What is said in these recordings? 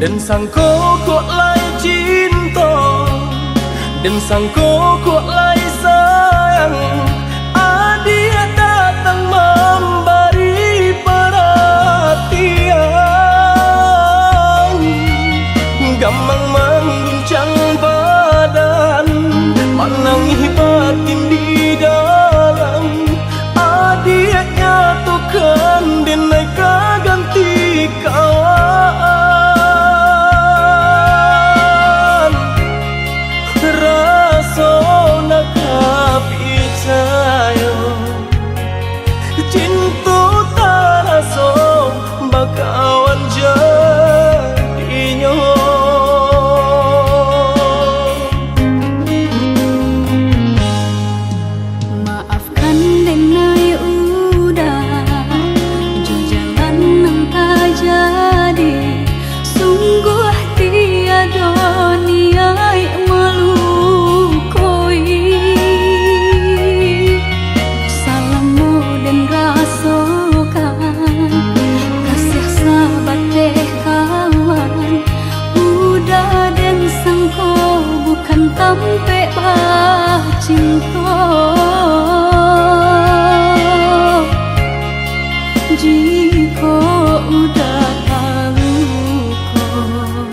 Dan sangko kok lai cinta, dan sangko kok lai sayang. Dia datang memberi perhatian, gampang mengguncang badan, menangis batin di dalam. Dia nyatukan denai ganti kawan. Rasa nak percaya cinta tak rasa bakawan jadinya. Maafkan denai udah jo jalan nang tak jadi. Sungguh tiada niat melukoi. Salahmu dan rasakan kasih sahabat deh kawan. Udah dan sangko bukan tampe bah cinta. Jika udah tahu kok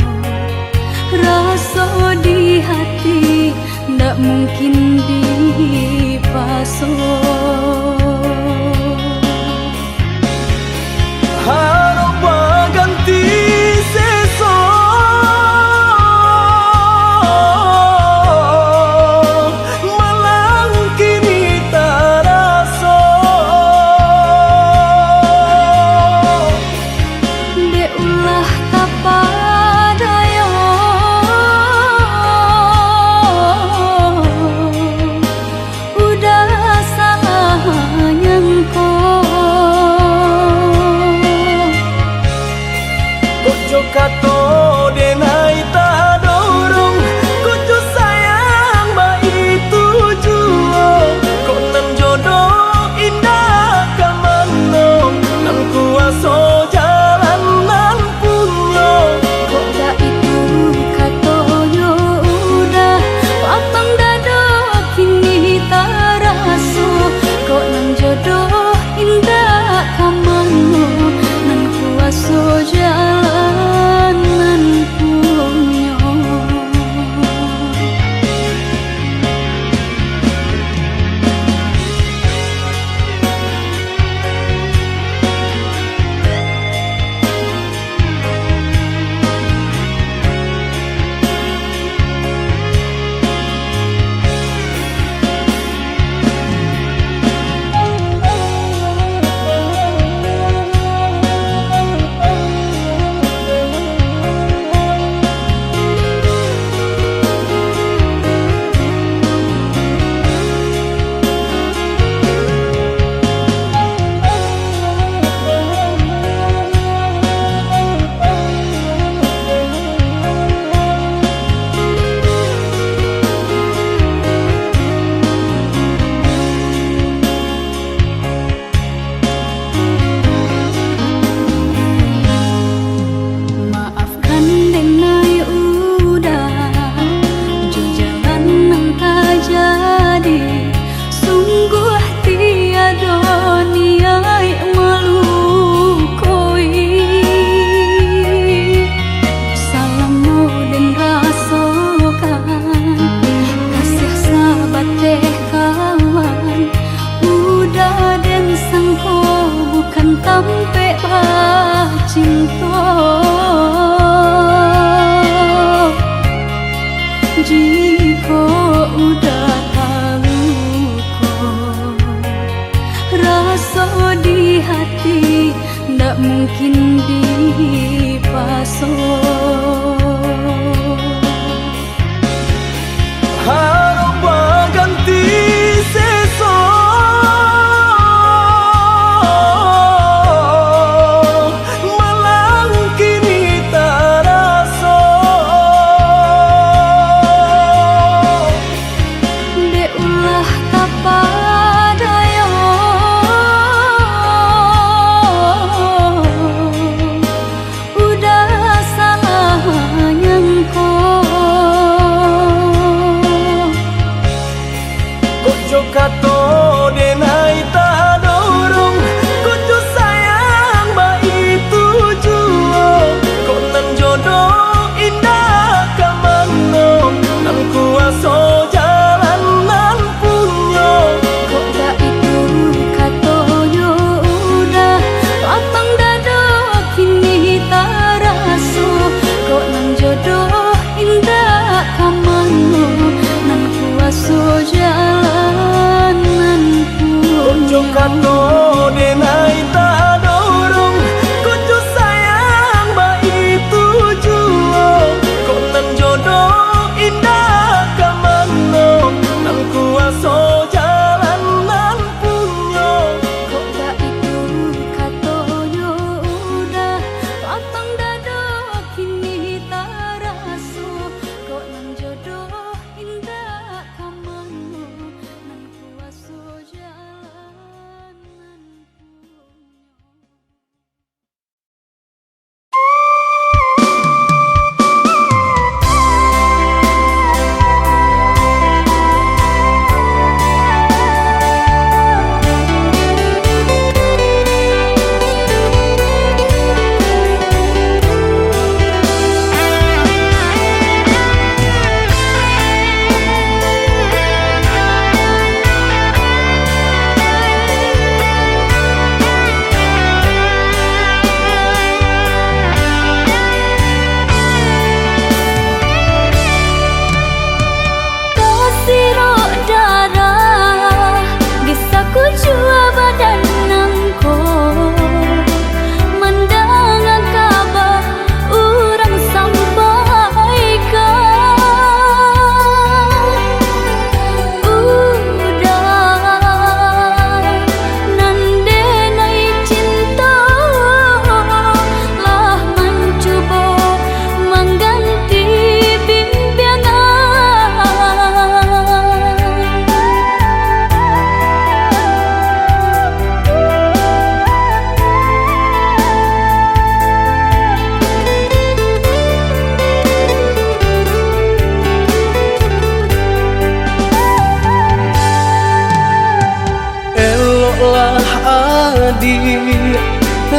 rasa di hati ndak mungkin dipasok. Harap ganti sesok, malang kini tak rasa. Deulah kapadaya udah sayang Kojo kato denai tak dorong, kojo sayang ba itu jua. Kok nan jodoh indah kamano, nan kuaso jalan nan punya. kok dah itu katoyo udah papang dado kini tak rasa. Kok nang jodoh indah kamano, nan kuaso jalan nan punya.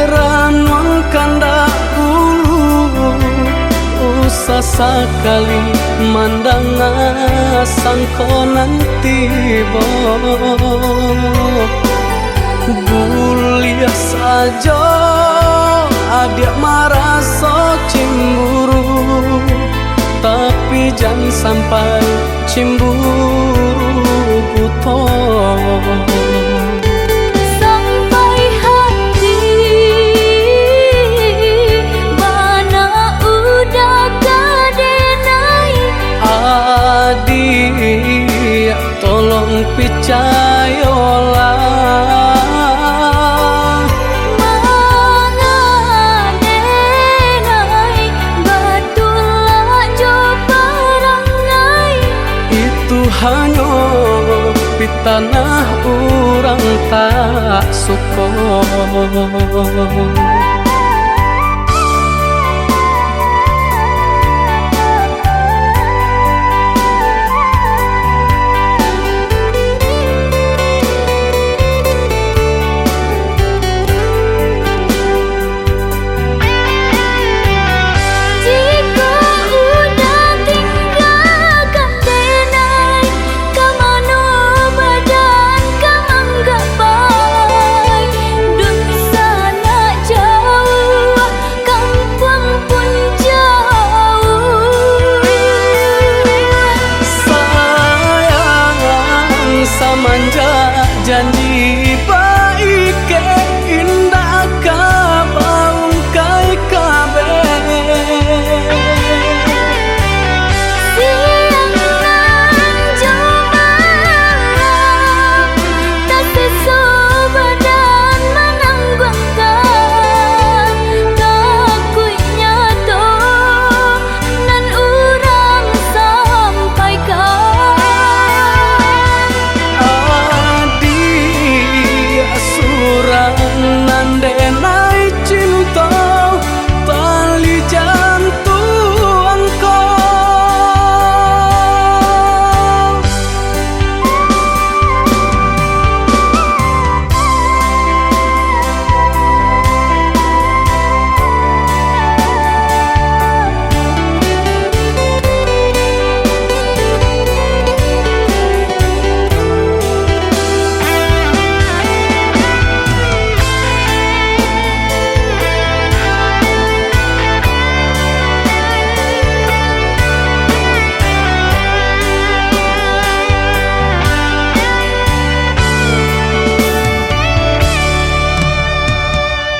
Ranuang kandak ulu usah sekali mandang sangko nanti bo Buliah saja adik merasa cemburu, tapi jangan sampai cemburu buta. Sampai hati mana udah kadenai. Adik tolong percayalah, hanya di tanah orang tak suka. Janji baik ke indah kabaung kai kabe siang nan cuma tak sesu badan menanggungkan takutnya to nan urang sampaikan. Nandenai cinta tali jantung kau.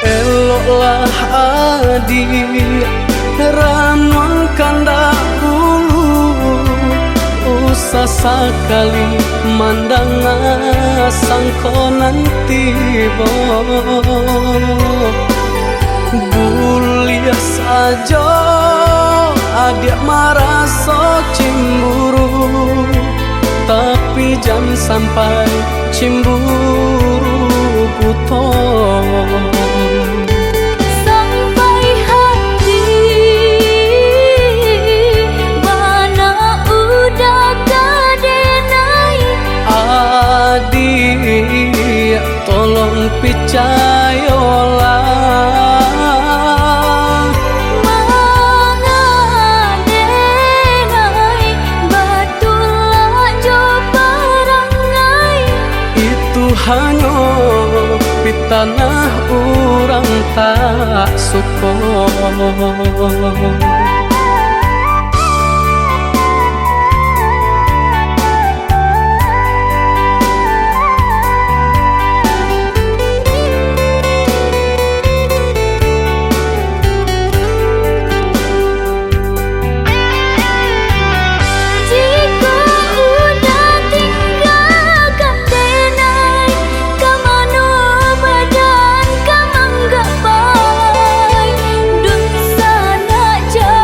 Eloklah adik ranuang kandak ulu usah sekali mandang sangko nanti bo Buliah saja adik merasa cemburu, tapi jangan sampai cemburu buta. Sampai hati mana udah kadenai. Adik tolong percayalah, hanya di tanah orang tak suka. Jauh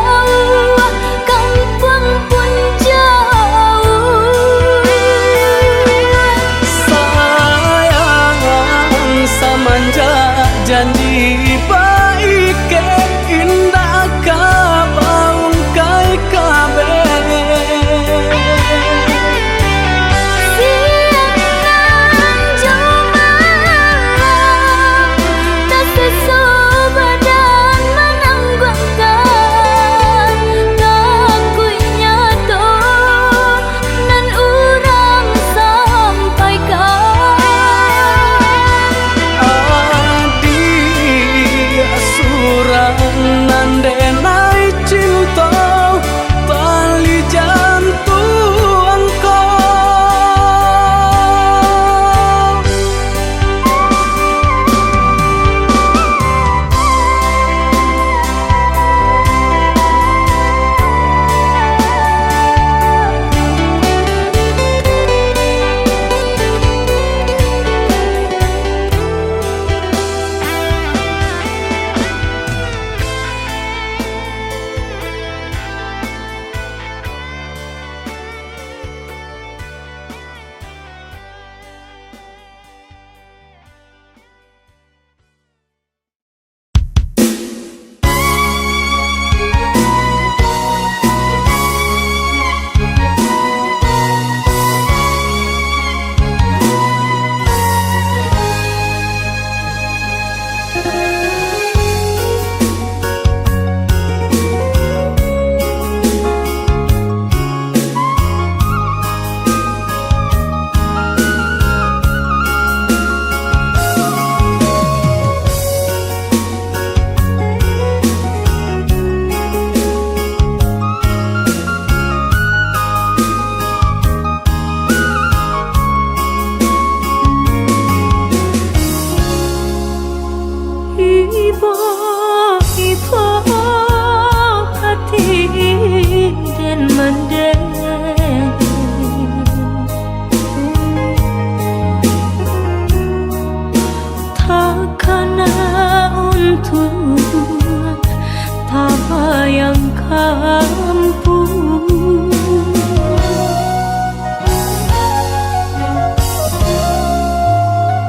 mampu.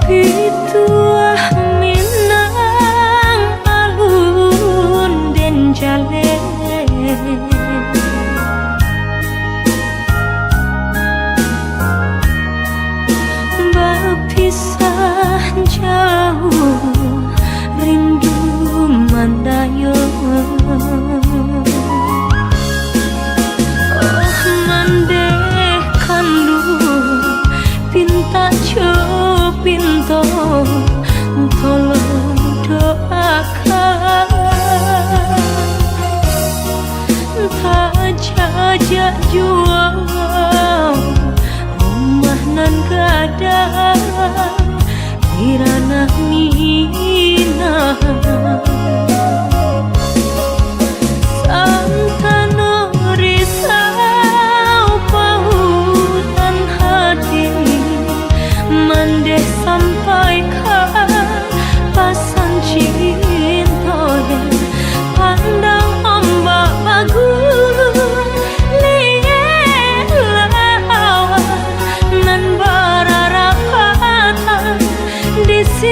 Pituah minang alun den jale, berpisah jauh rindu mandayo. Oh mandeh kandu pinta jo pinto tolong doakan tak jajak jual rumah nan gadang kirana nina santano risau pautan hati mandeh sampaikan pasan cinta pandang ombak bagus lihat lawan nan berarapatan di sini.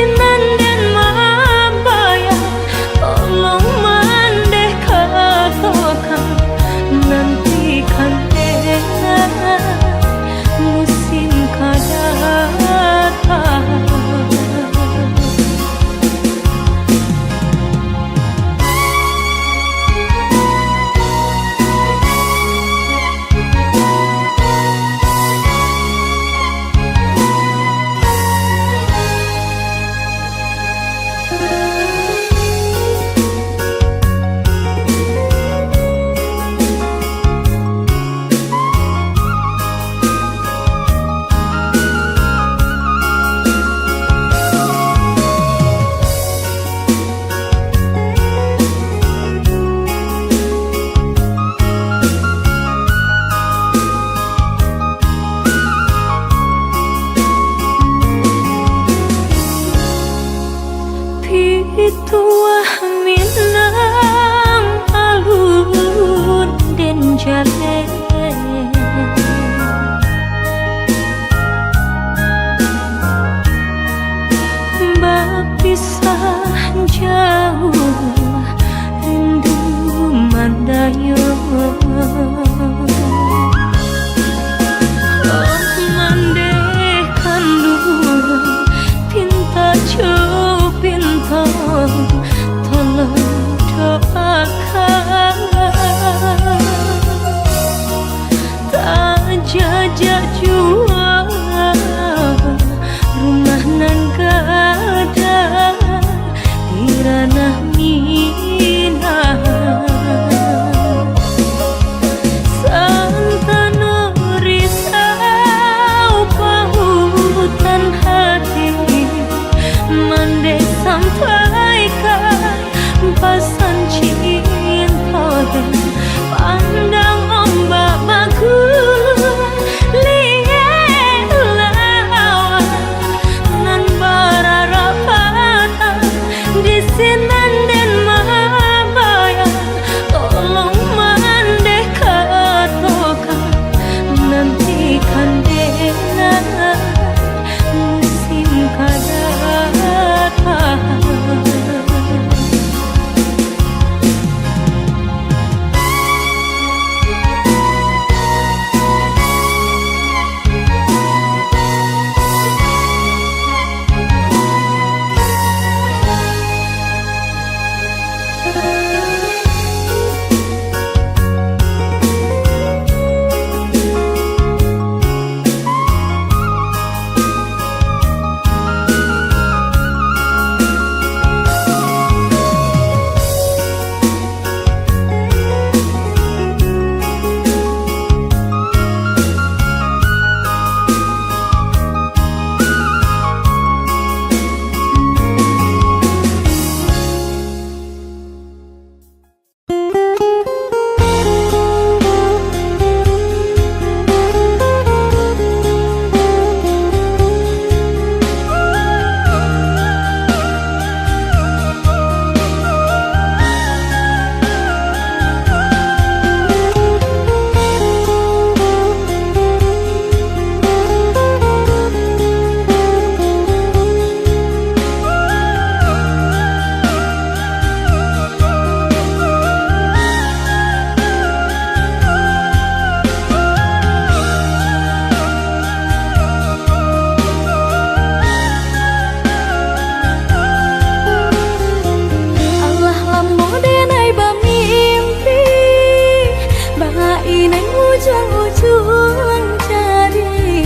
nang ujung-ujung jari.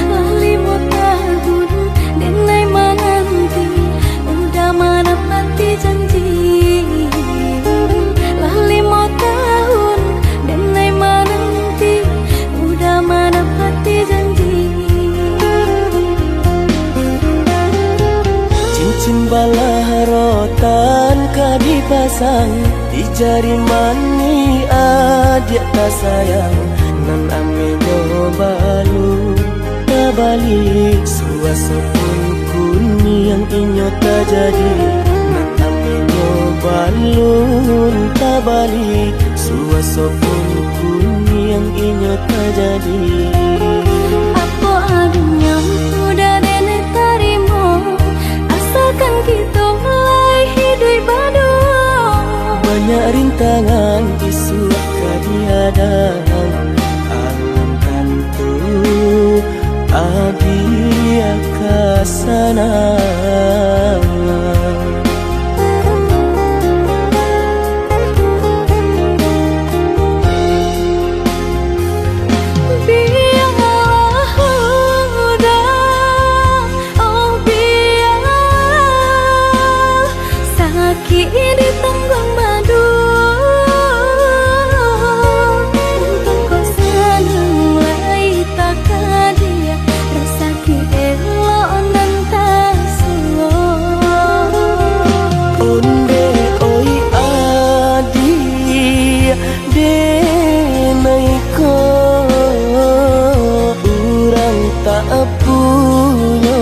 Lali mau tahun dan nai menanti, udah menepati janji. Lali mau tahun dan nai menanti, udah menepati janji. Cincin balah rotan ka dipasang di jari mani adik tak sayang. Nan ame balu tak balik suasa pun kuni yang inyo tak jadi. Nan ame balu tak balik suasa pun kuni yang inyo tak jadi. Apa adanya udah nenek tarimo, asalkan kita mulai hidup baru. Banyak rintangan isu kadiadang alam tentu adia kasana. Ini tanggung madu untuk kau senang lai tak dia rasa kielo nan tak suo. Onde oi adi denai ko urang tak punya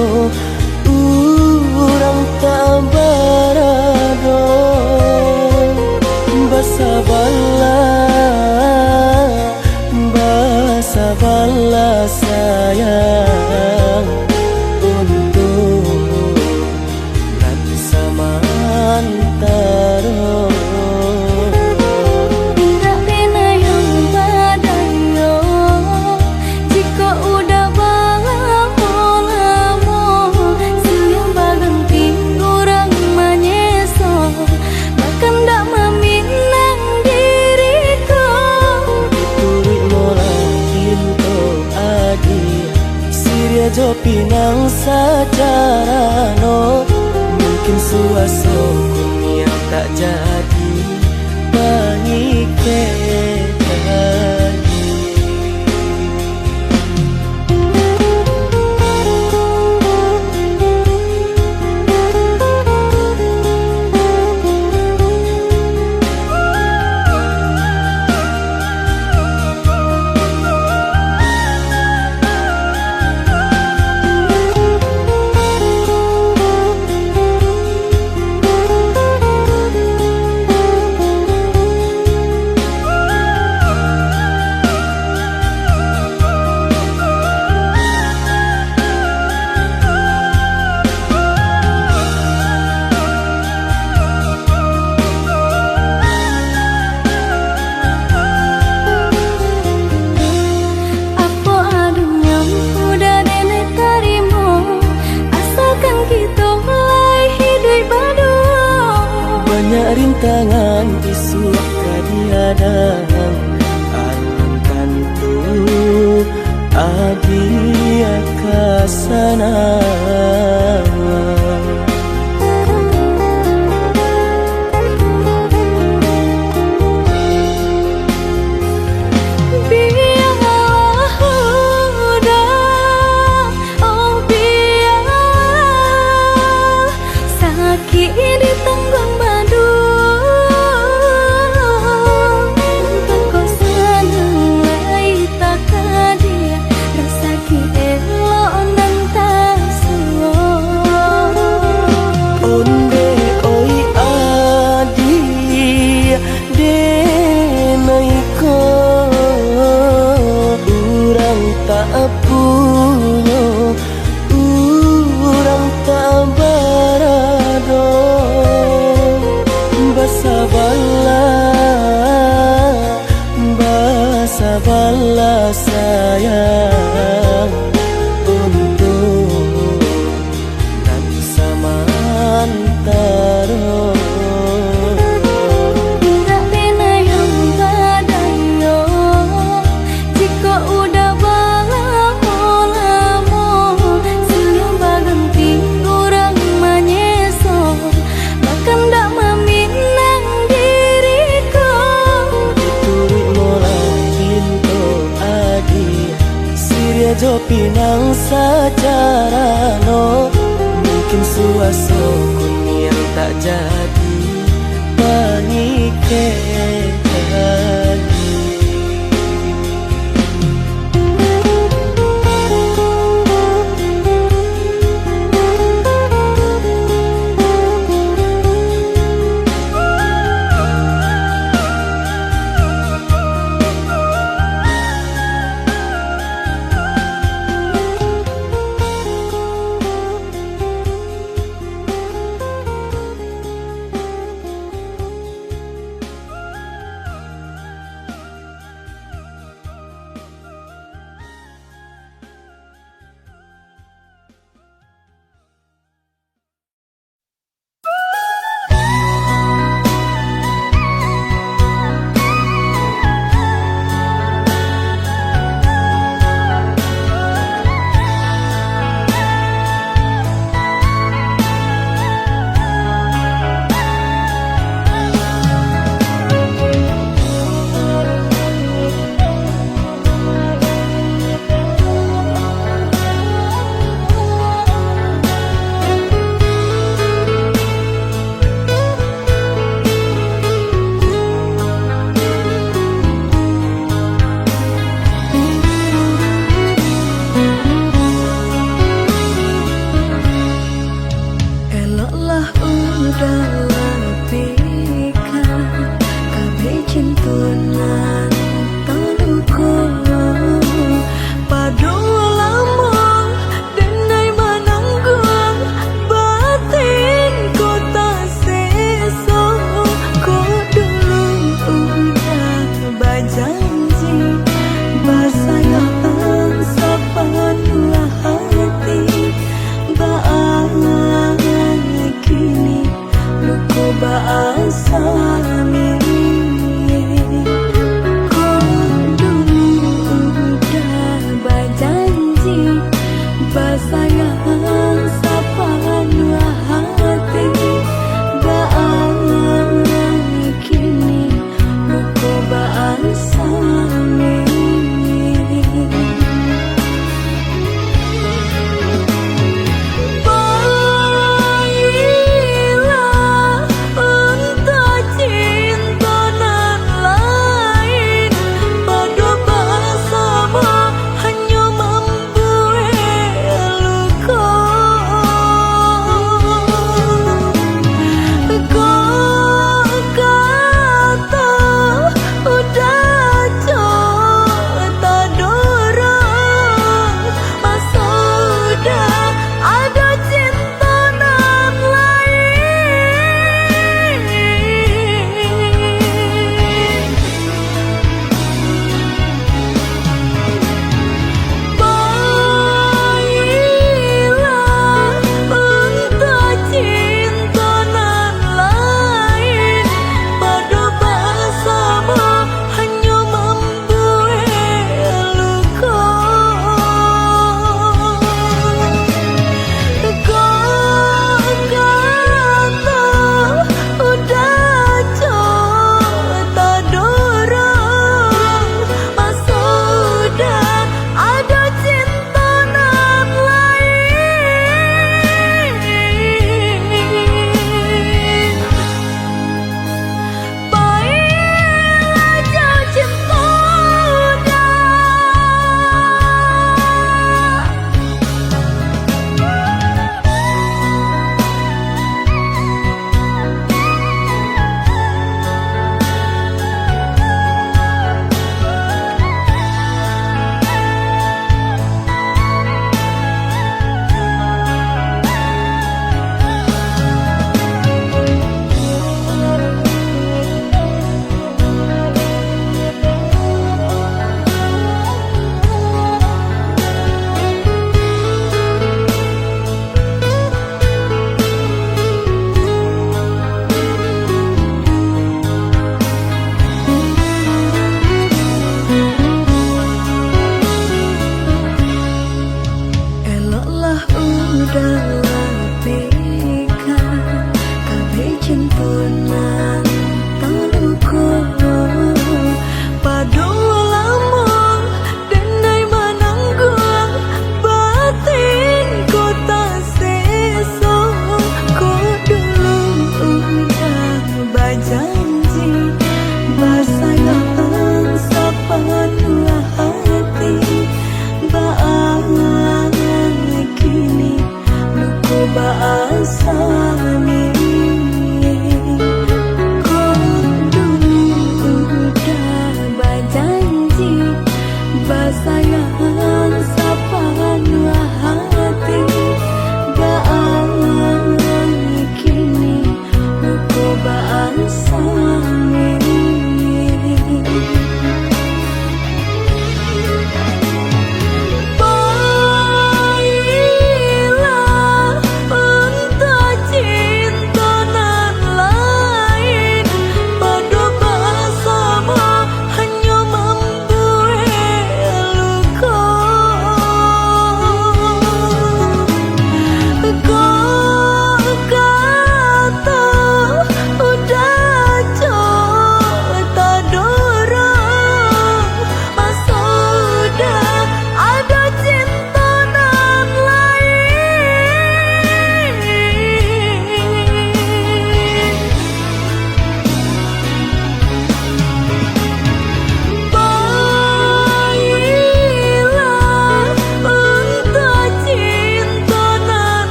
urang tak barado. Basa bala sayang untuk nanti samantara. Tidak pernah yang badayo jika udah lamo siang baganti orang menyeso bahkan tak meminang diriku. Turut molakin to adi siria jo pinang secara no. Mungkin suaso yang tak jadi mengikat lagi. Banyak rintangan isu kadiadang alam tentu adia kasana. Ini tanggung madu untuk kau senang lai tak dia rasa kielo nan tak suo. Jo pinang secara no, mungkin suaso kun yang tak jadi pernikahan.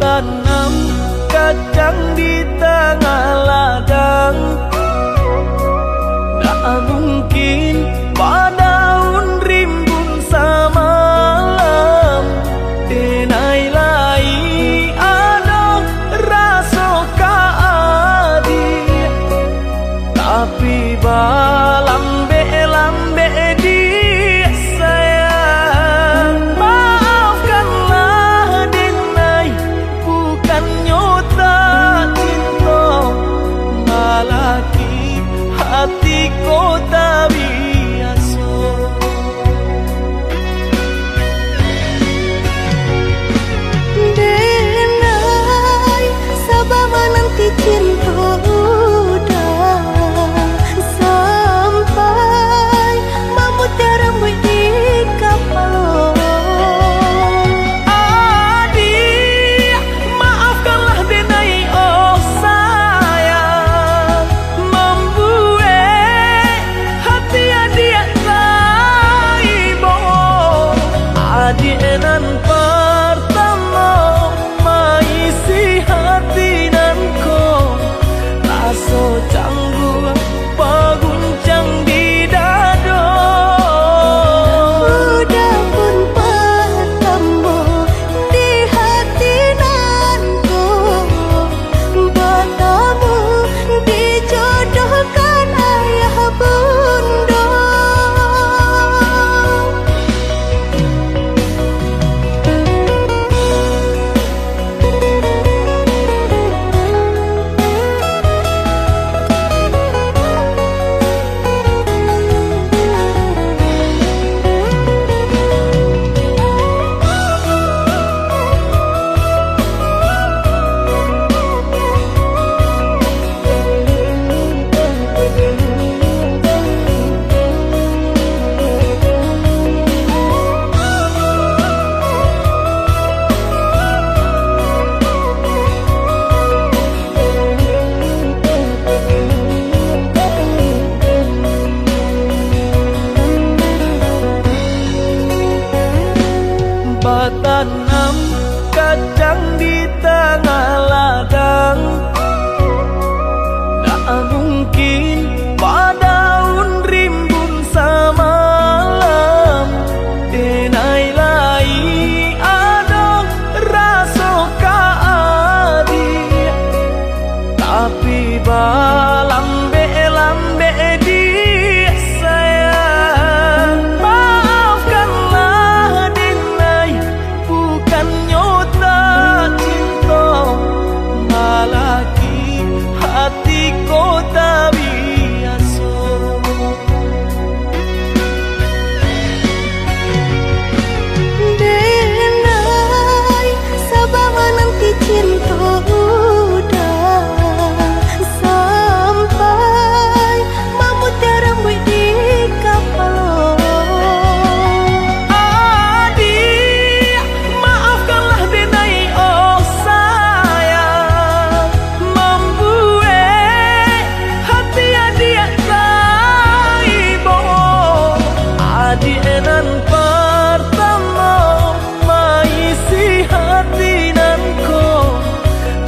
tanam kacang di tengah ladang. Tak mungkin padaun rimbun samalam. Denai lai ada rasa kaadi, tapi lambe di sayang. Maafkanlah denai, bukan nyota cinta, malaki hati ko tak biasa. tanam kacang di tengah ladang. Tak mungkin padaun rimbun samalam. Denai lai ada rasa kaadi, tapi lambe di sayang. Maafkanlah Denai, bukan nyota cinta, malaki hati kota biasa. Denai, sabar menanti cinta udah sampai memutih rambut di kapal. Adik, maafkanlah Denai, oh sayang, membuat hati adik taibo. Adik nan pertama maisi hati nanko,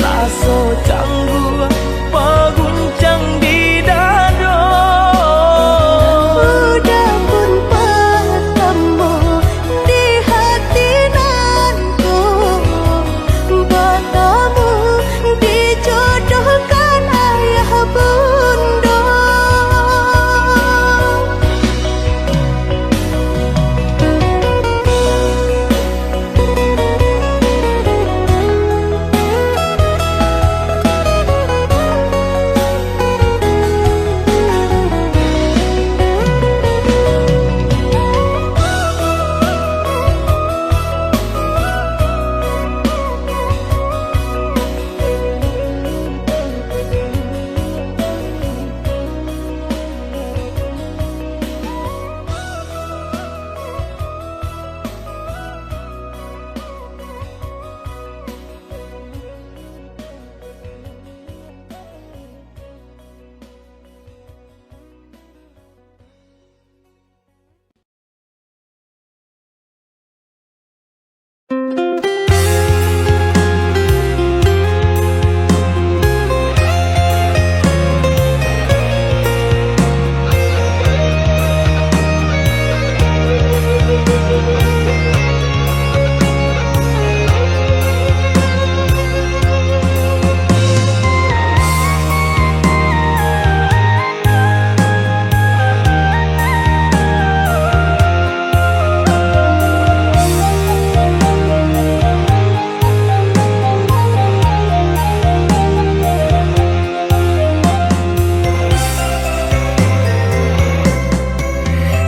rasa canggung paguncang di dada. Udah pun pertama di hati nanku, bertemu dijodohkan ayah bunda.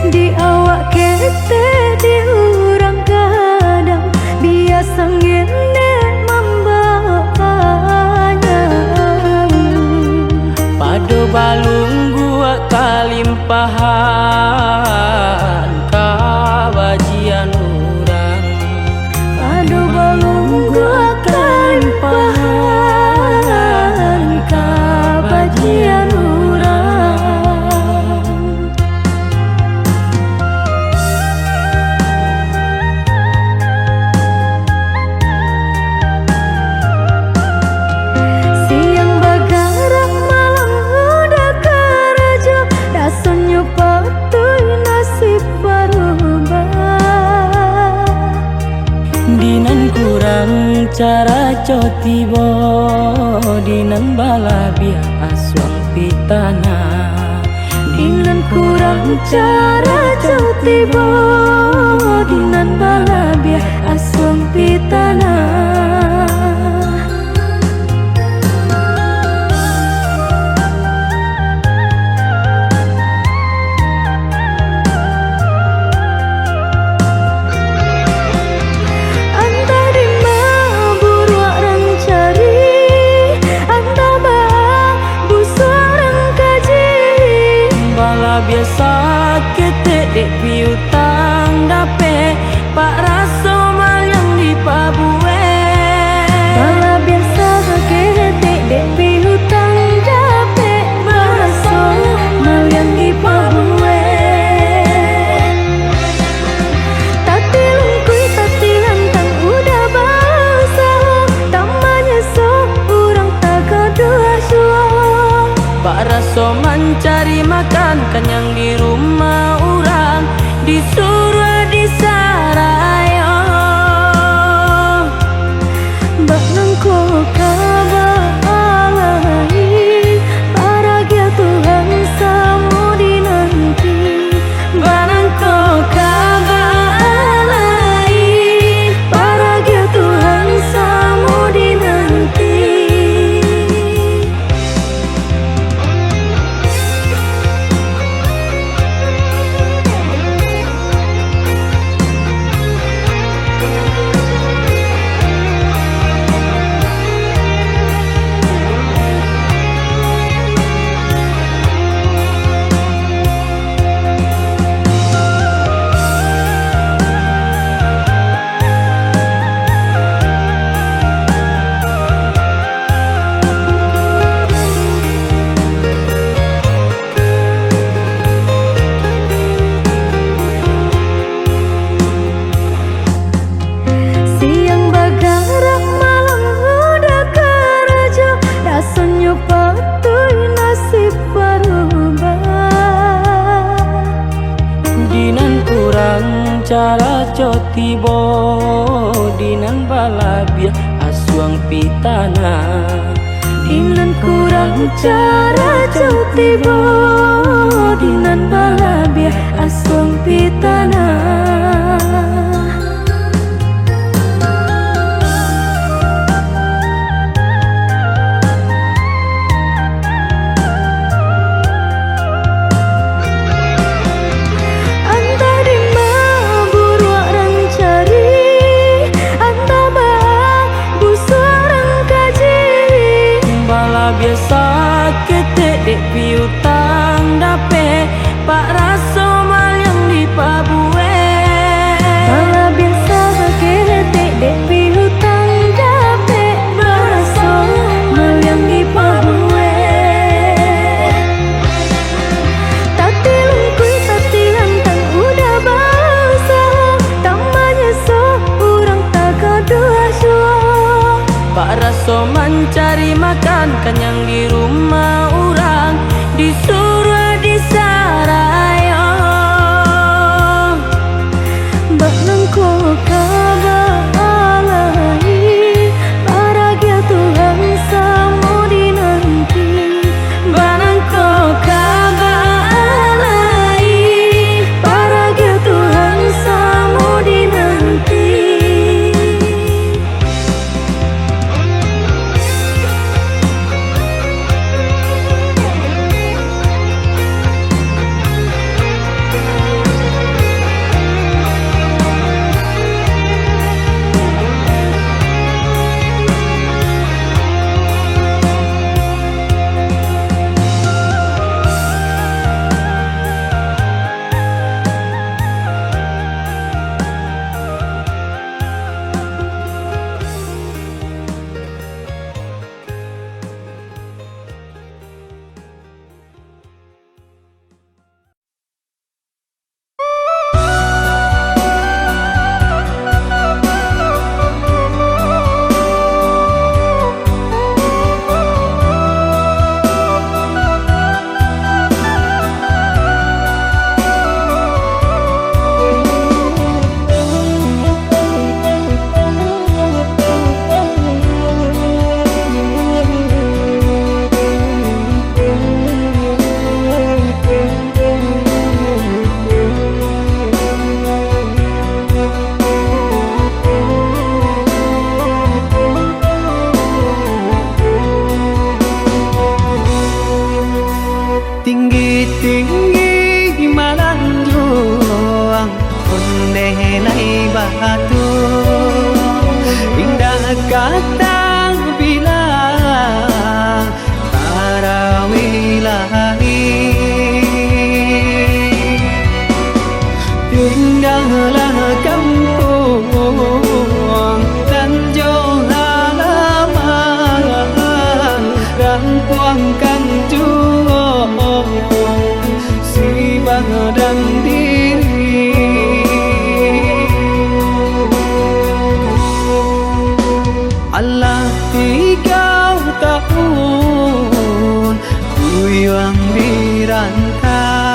Di awak kete di urang kadang biasa ngene membawanya. Pado balung gua kalimpahan kabajian urang. Padu balung gua kalimpahan kabajian urang. Siang bagarang malam udah karajo, rasanya patuh nasib berubah. Dinan kurang cara cotibo, dinan balabia aswang pitana. Dinan kurang cara jauh tiba, dinan balabia aswang pitana. Anta di mabur orang cari, anta babu seorang kaji. Bala biasa kete dek piutang dape, pak raso mal yang di pabuwe. makan kenyang di rumah orang, disuruh disaraya. Bak nangko kabalai, bahagia Tuhan samu dinanti. Barangko kabalai, Bahagia Tuhan samu dinanti. Siang bagarak malam udah kerja, rasanya patuh nasib berubah. dinan kurang cara cotibo, dinan balabia asuang pitana. Dinan kurang cara tiba, dinan balabia aswang pitana. Anta di mabur orang cari, anta busu orang kaji. Bala biasa ketek dek piutang dape, pak raso mal yang di pabue. Bala biasa ketek dek pihutang dape, baraso malyang di pabue. Tati lungkui tati lantang udah basa, tamanya so urang tak kedua syua. Pak raso mencari makan kenyang di rumah orang, disuruh disaraya. Bak nangko kabalai, bahagia Tuhan samu dinanti. Barangko kabalai, Bahagia Tuhan samu dinanti. Tinggi-tinggi malanjung Ondelai batu Indah kata bilang Para wilahi Indahlah kampung Tanjung halaman Rampuang kanjung Si badan diri Allah 3 tahun Ku yang dirantau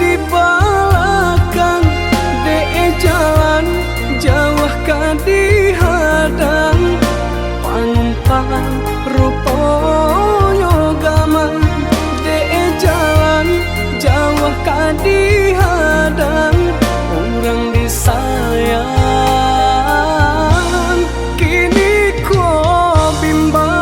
di belakang, de jalan jauh ka dihadang, panumpang rupoyo gaman, de jalan jauh ka dihadang, orang disayang kini ko bimbang.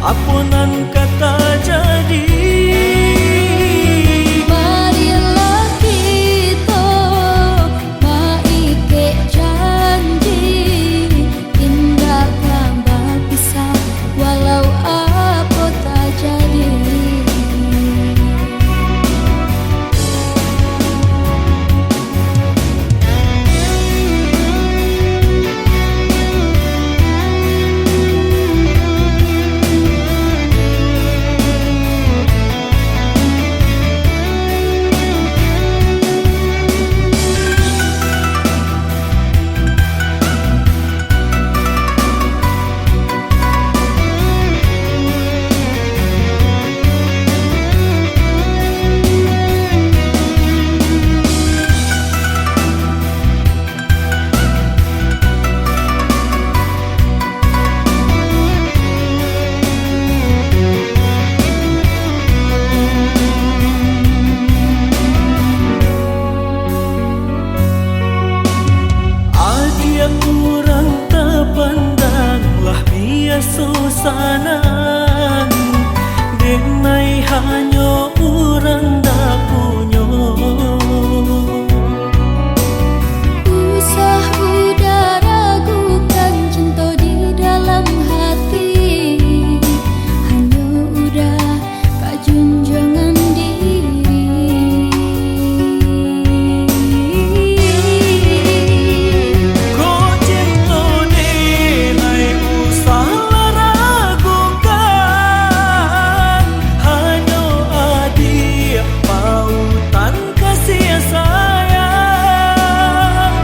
apunan kata jadi. Marilah kita maike janji, tindakan berpisah walau apa tak jadi. Kurang terpandanglah biar susanan, denai hanya urang dah punyo. Usah udah ragukan cinta di dalam hati, hanya udah kak junjungan diri. Kau cinta denai usahlah ragukan, hanya adik pautan kasih sayang,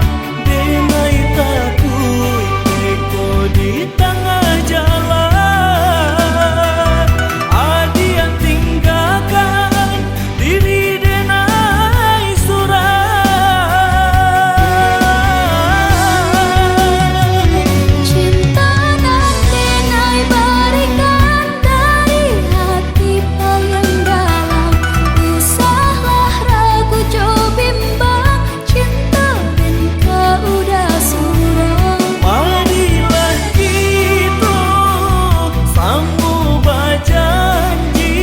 denai takut eko di tengah jalan, adik yang tinggalkan diri denai surat. Cinta dan denai berikan dari hati paling dalam. Usahlah ragu jo bimbang, cinta dan kau udah surang. Marilah kita sanggup berjanji,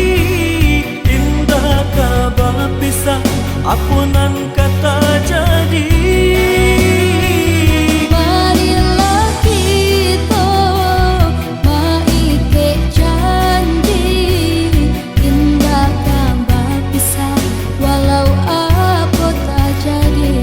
indah kabar pisah apunan kata jadi. Marilah kita maike janji, tindakan berpisah walau apa tak jadi.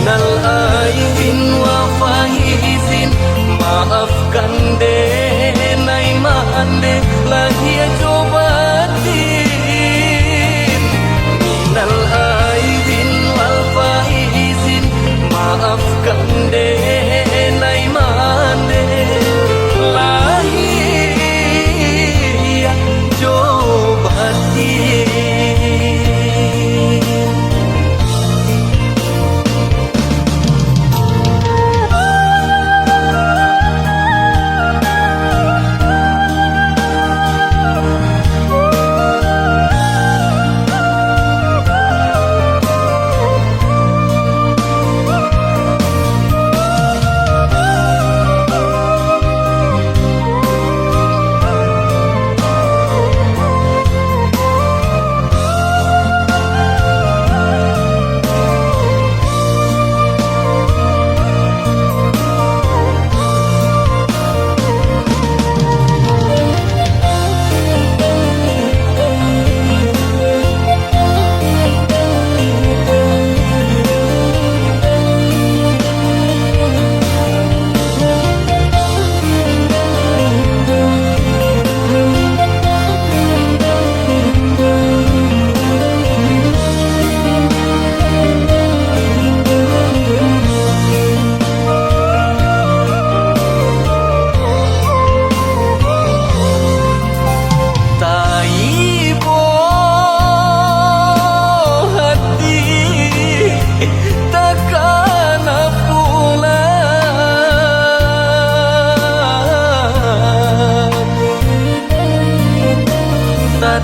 minal aibin wa faizin, maafkan denai mande lahir cobatin. Minal aibin wal faizin, maafkan denai mande lahir cobatin.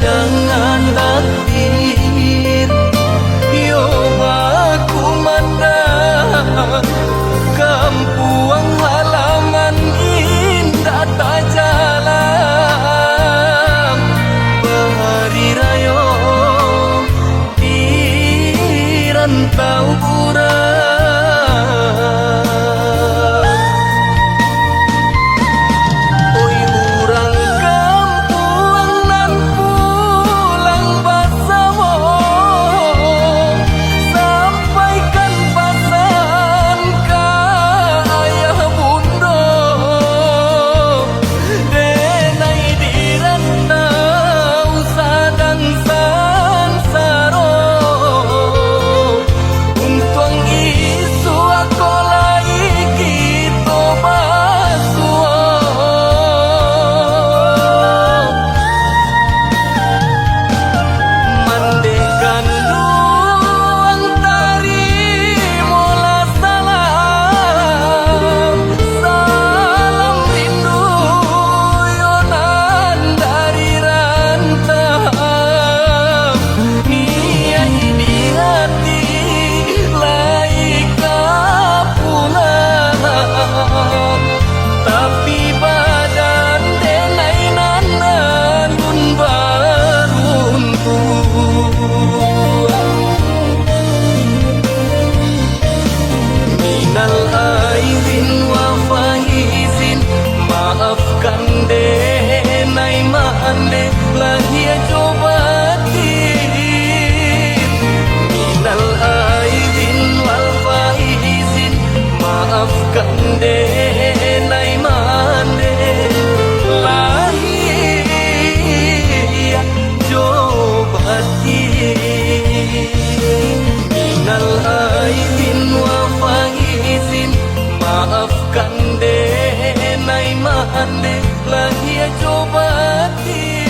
Dengan takdir yo aku mandang kampuang halaman indah tak jalan bahari rayo di rantau urang. Oi urang kampuang nan pulang basawo, sampaikan pesan ka ayah bundo denai di rantau sadang sansaro. Untung isu aku lagi kita basuo mandekan luang tari mola salam salam rindu yonan dari rantau niat di hati laika pulang tapi badan denai nanalun baruntuh. Minal aibin wa faizin, maafkan denai mande lahir cobatin. Minal aibin wal faizin, maafkan denai mande lahir cobatin. Minal aibin wa faizin, maafkan denai mande lahir cobatin.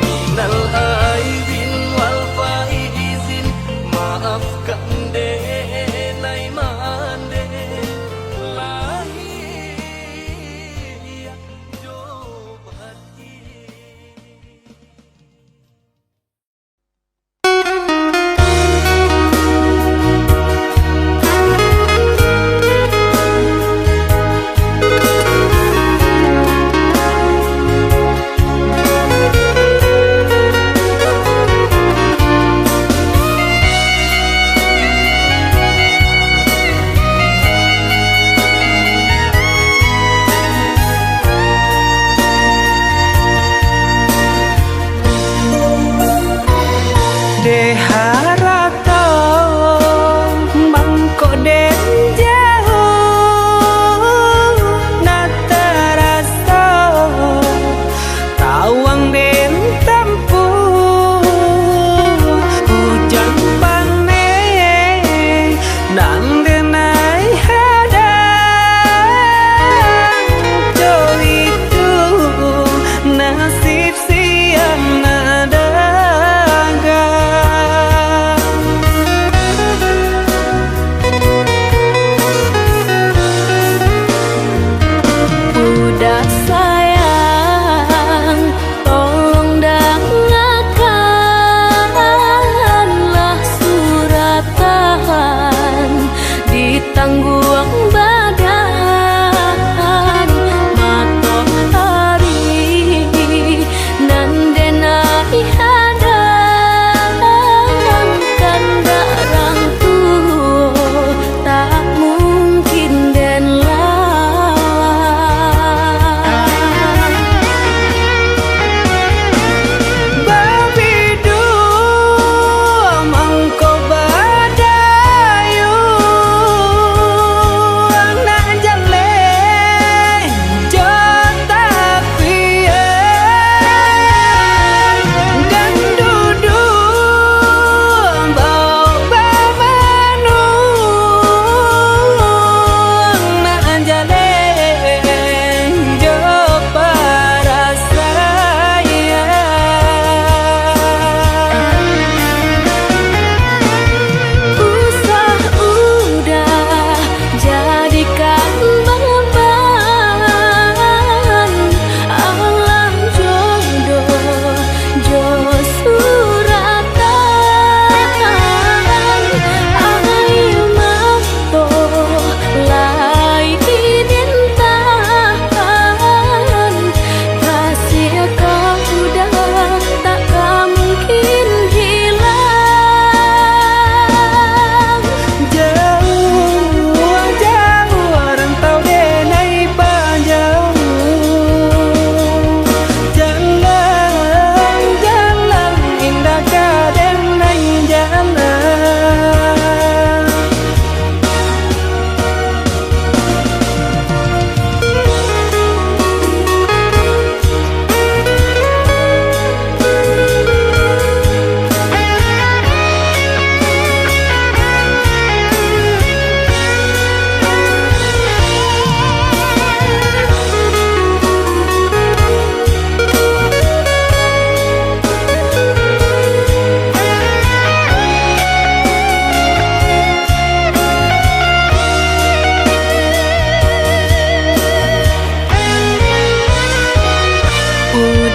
Minal aibin wal faizin, maafkan denai mande lahir cobatin.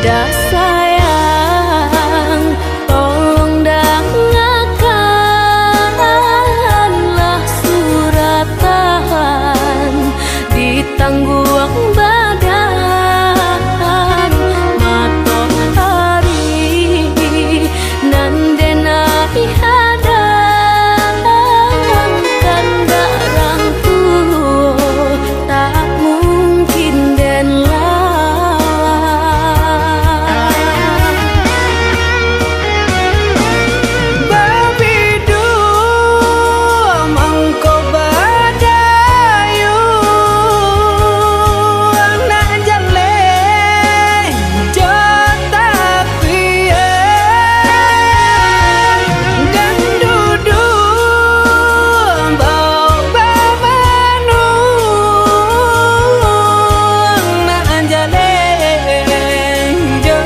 dah sayang, tolong dengarkanlah suratan di tangguang badan matahari nan denai hadang kandarangku tak mungkin den Babidu mangko badayu anak jale jota pien dan dudu bau babanu anak jale jo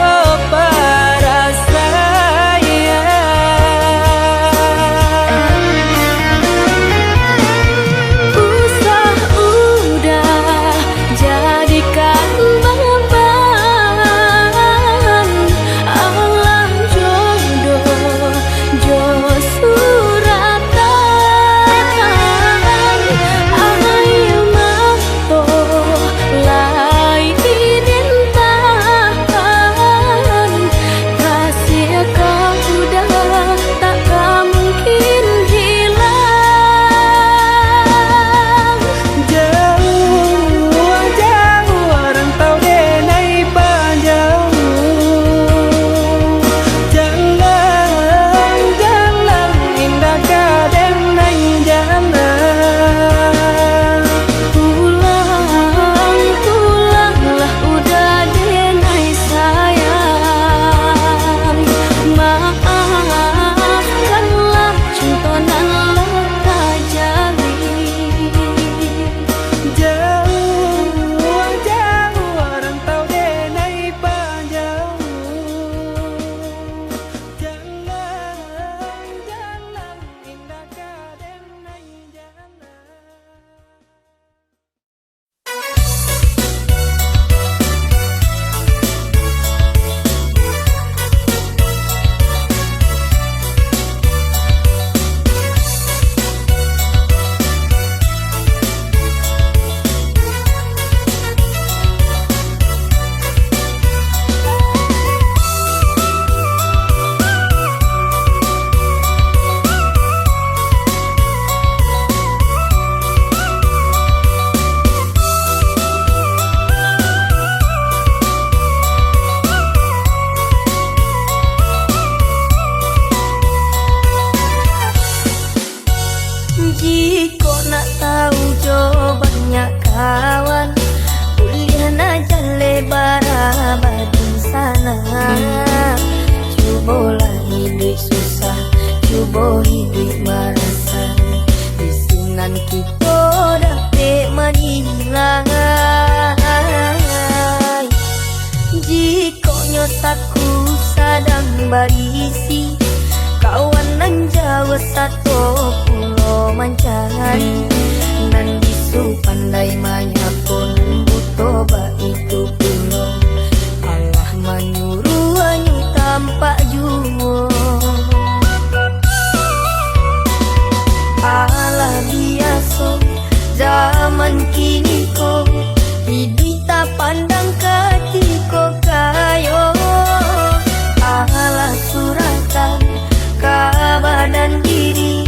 parasaya usah udah jadikan beban Allah jodoh jo suratan ayo mato lai dintahan kasih kau udah tak mungkin hilang. jauh jauh rantau denai panjang jalan jalan indah kadenai jalan Pulang, pulanglah udah denai sayang. Maafkanlah cintonan leka jalin. jauh jauh rantau denai panjang jalan jalan indah kadenai jalan. Jika nak tahu jo banyak kawan kuliah nak jalan barabadin sana. Cubalah hidup susah, cuba hidup merasa isinan kita dapat menilai. Jika nyotaku sadang berisi kawan nan jauh satu pulau mencari nan bisu pandai manyapun buto ba itu pulau Allah menyuruh anyu tampak jua Allah biasa zaman kini ko hidup tak pandang katiko kayo Allah suratan kabadan diri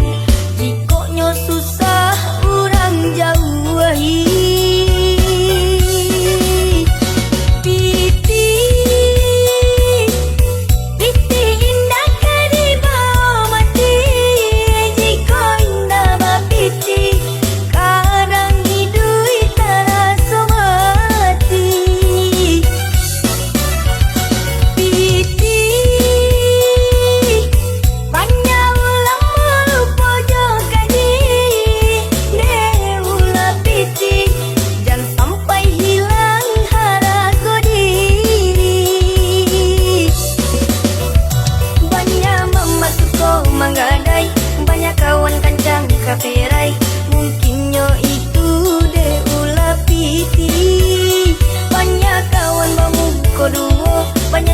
jikoknya susah orang jauhi piti piti indah kadiba mati jiko indah bapiti kadang hidui terasa mati piti banyak ulang melupa juga ne ulah piti jangan sampai hilang harga diri banyak memasuk kau menggadai banyak kawan kancang kaperai mungkinnya itu de ulah piti banyak kawan bamu kodua banyak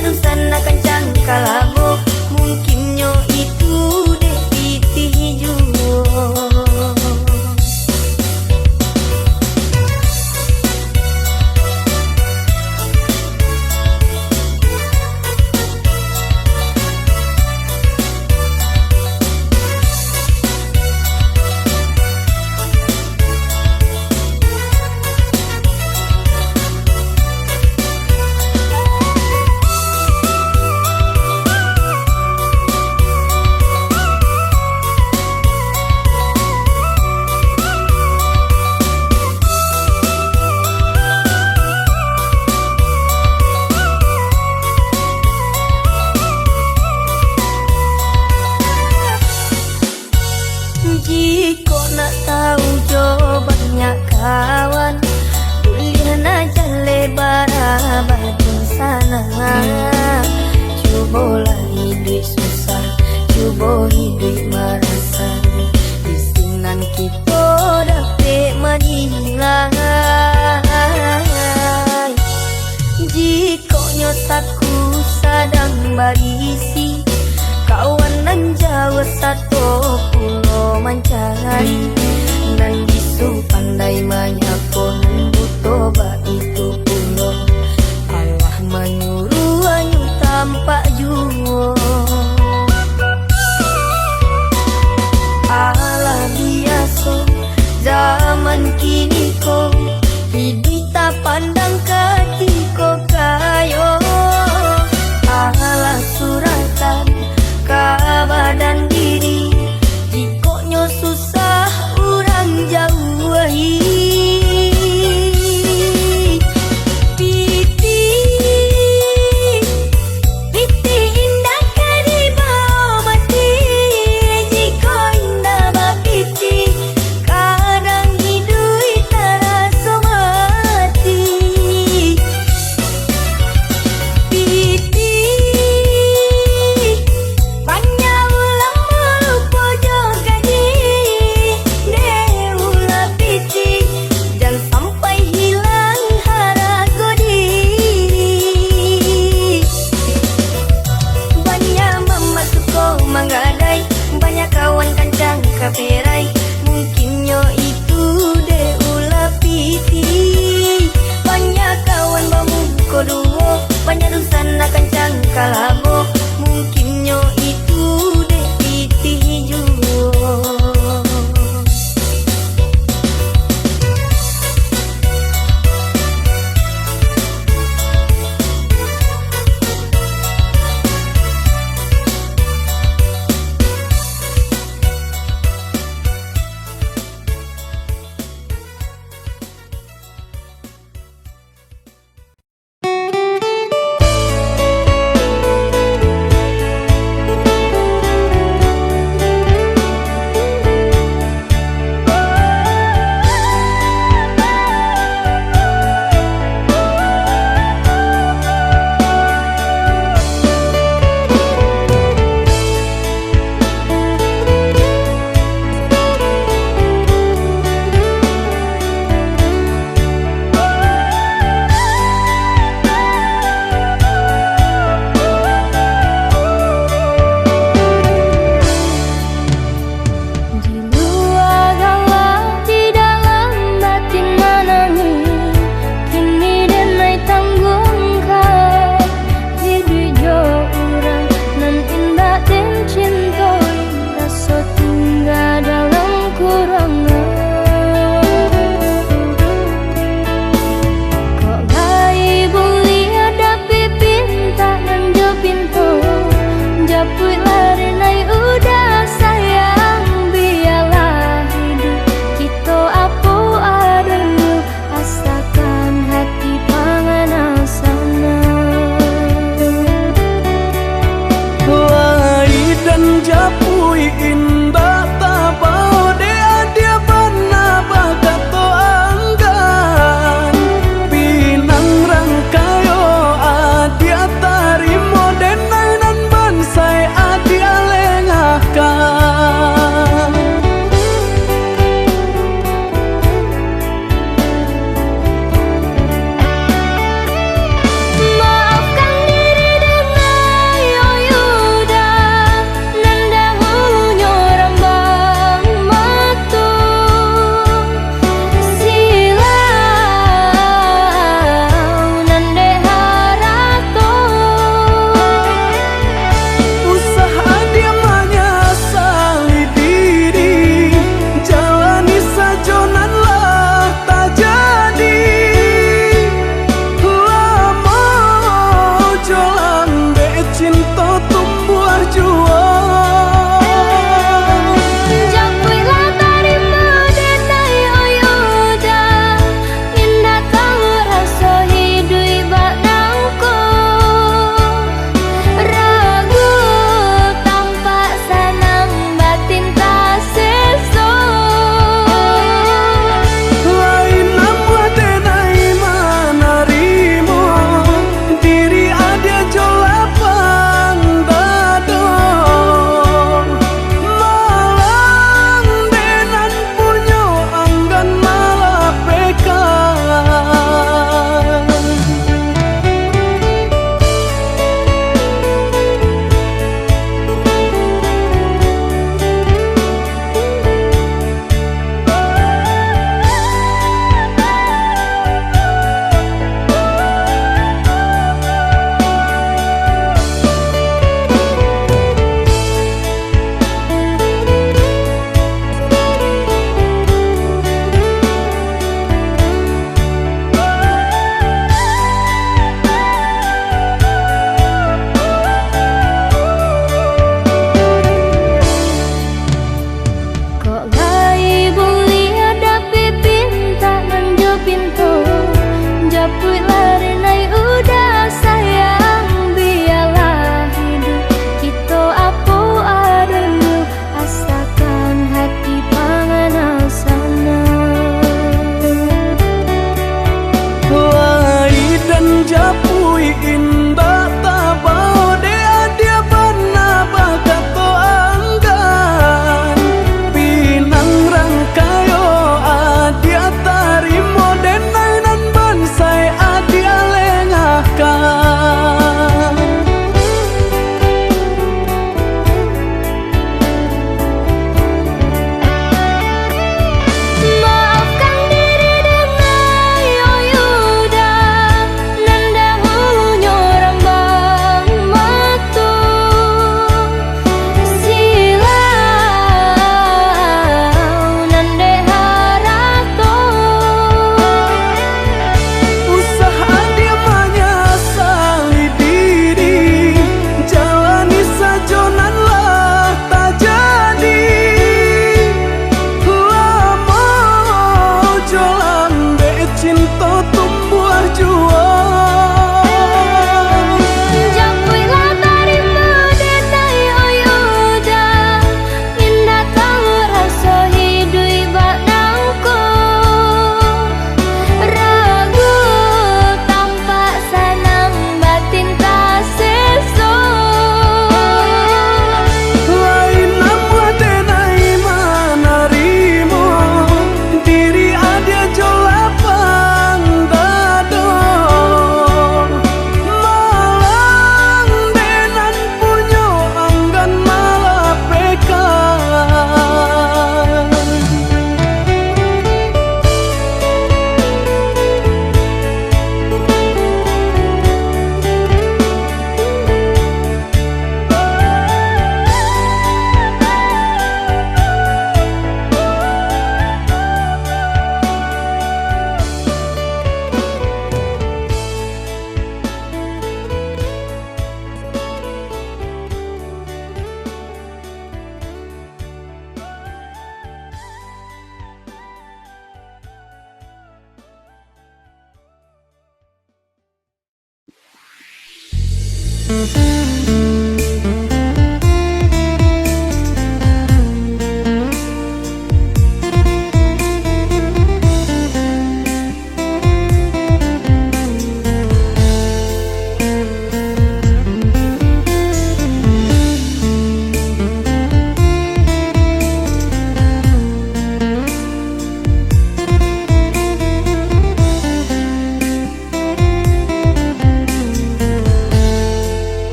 Jika nak tahu jo banyak kawan, kuliah aja lebar batu sana. Cubalah hidup susah, cuba hidup merasa, isinan kita dapat menilai. Jika nyotaku sedang berisi, kawan nan jauh satu pulau mencari, nan bisu pandai menyapun butuh itu pulau. Allah menyuruh anyu tampak jua. Allah biasa zaman kini ko, hidup tak pandang ketika kayo. Allah suratan kabar dan diri, jikoknya susah orang jauhi. Piti indah kadi bawa mati, jika indah bapiti, kadang hidup terasa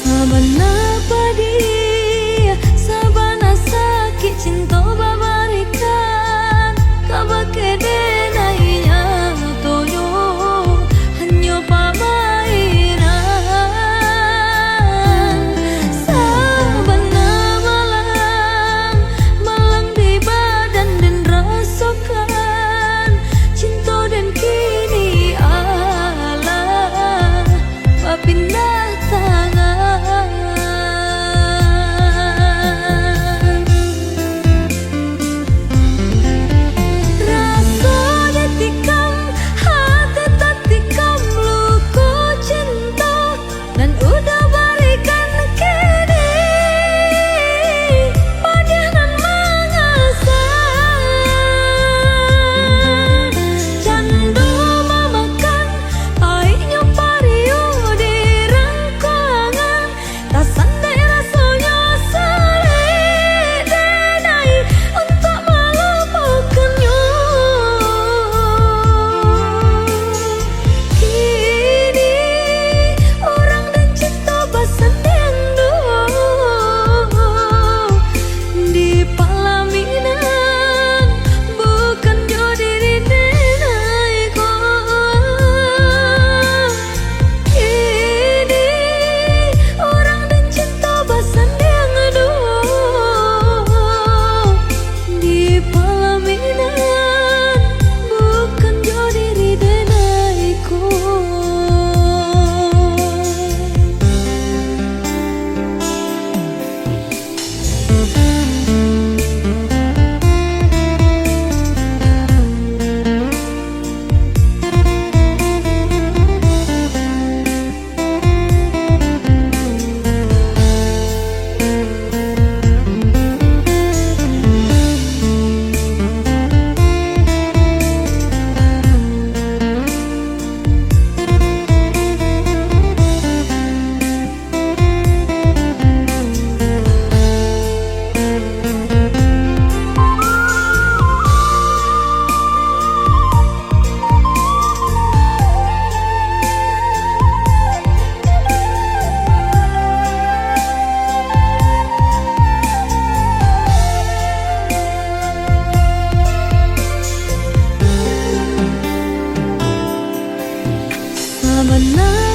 Sabana padi, sabana sakit cinta babarikan, kabake denainya toyo hanya pamairan. Sabana malang, malang di badan dan rasakan cinta dan kini Allah papindah tangan. Sabana